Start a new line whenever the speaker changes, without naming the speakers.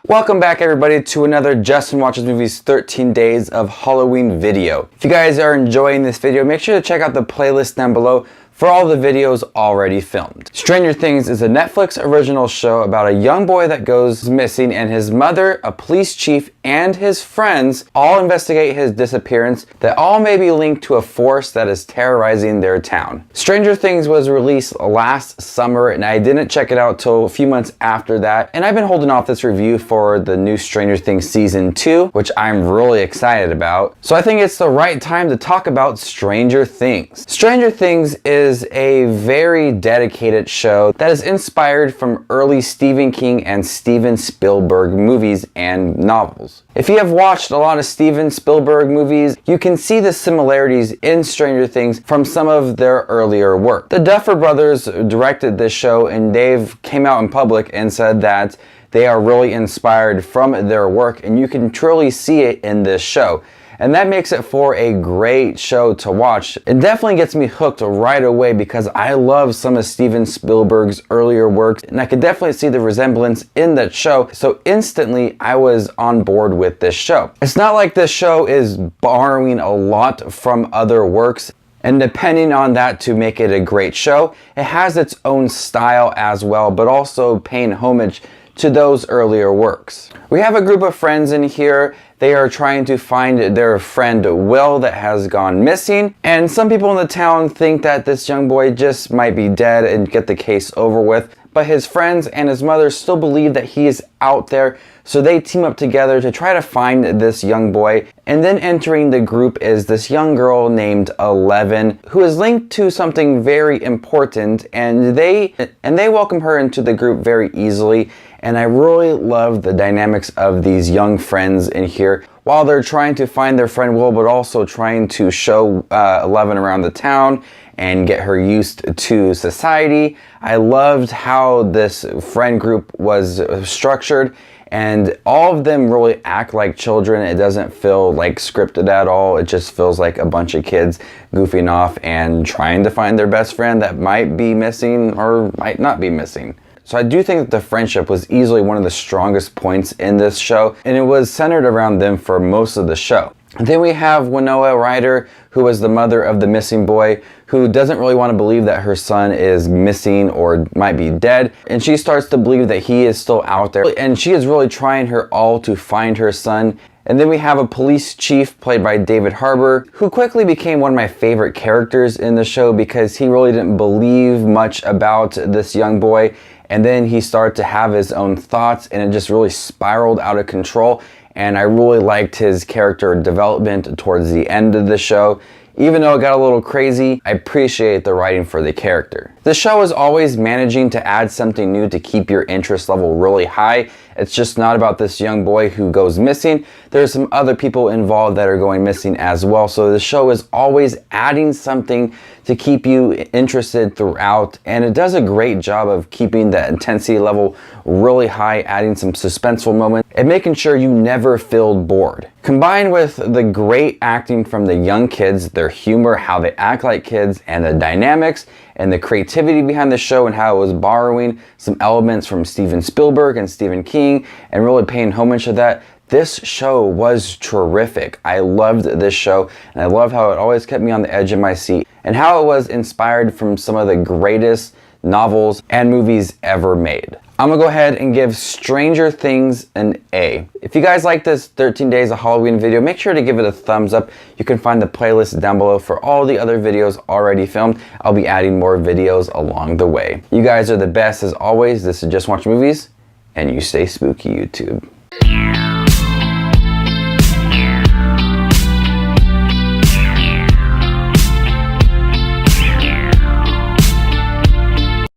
Welcome back everybody to another Justin Watches Movies 13 Days of Halloween video. If you guys are enjoying this video, make sure to check out the playlist down below for all the videos already filmed. Stranger Things is a Netflix original show about a young boy that goes missing and his mother, a police chief, and his friends all investigate his disappearance that all may be linked to a force that is terrorizing their town. Stranger Things was released last summer and I didn't check it out till a few months after that, and I've been holding off this review for the new Stranger Things season 2, which I'm really excited about. So I think it's the right time to talk about Stranger Things. Stranger Things is a very dedicated show that is inspired from early Stephen King and Steven Spielberg movies and novels. If you have watched a lot of Steven Spielberg movies, you can see the similarities in Stranger Things from some of their earlier work. The Duffer brothers directed this show and they've came out in public and said that they are really inspired from their work, and you can truly see it in this show. And that makes it for a great show to watch. It definitely gets me hooked right away because I love some of Steven Spielberg's earlier works, and I could definitely see the resemblance in that show. So instantly I was on board with this show. It's not like this show is borrowing a lot from other works, and depending on that to make it a great show. It has its own style as well, but also paying homage to those earlier works. We have a group of friends in here. They are trying to find their friend Will that has gone missing, and some people in the town think that this young boy just might be dead and get the case over with, but his friends and his mother still believe that he is out there, so they team up together to try to find this young boy. And then entering the group is this young girl named 11 who is linked to something very important, and they welcome her into the group very easily. And I really love the dynamics of these young friends in here while they're trying to find their friend Will, but also trying to show 11 around the town and get her used to society. I loved how this friend group was structured, and all of them really act like children. It doesn't feel like scripted at all. It just feels like a bunch of kids goofing off and trying to find their best friend that might be missing or might not be missing. So I do think that the friendship was easily one of the strongest points in this show, and it was centered around them for most of the show. Then we have Winona Ryder, who was the mother of the missing boy, who doesn't really want to believe that her son is missing or might be dead, and she starts to believe that he is still out there, and she is really trying her all to find her son. And then we have a police chief played by David Harbour, who quickly became one of my favorite characters in the show because he really didn't believe much about this young boy, and then he started to have his own thoughts, and it just really spiraled out of control. And I really liked his character development towards the end of the show. Even though it got a little crazy, I appreciate the writing for the character. The show is always managing to add something new to keep your interest level really high. It's just not about this young boy who goes missing. There's some other people involved that are going missing as well. So the show is always adding something to keep you interested throughout, and it does a great job of keeping the intensity level really high, adding some suspenseful moments and making sure you never feel bored. Combined with the great acting from the young kids, their humor, how they act like kids, and the dynamics and the creativity behind the show and how it was borrowing some elements from Steven Spielberg and Stephen King and really paying homage to that, this show was terrific. I loved this show, and I love how it always kept me on the edge of my seat and how it was inspired from some of the greatest novels and movies ever made. I'm gonna go ahead and give Stranger Things an A. If you guys like this 13 Days of Halloween video, make sure to give it a thumbs up. You can find the playlist down below for all the other videos already filmed. I'll be adding more videos along the way. You guys are the best as always. This is Just Watch Movies, and you stay spooky, YouTube.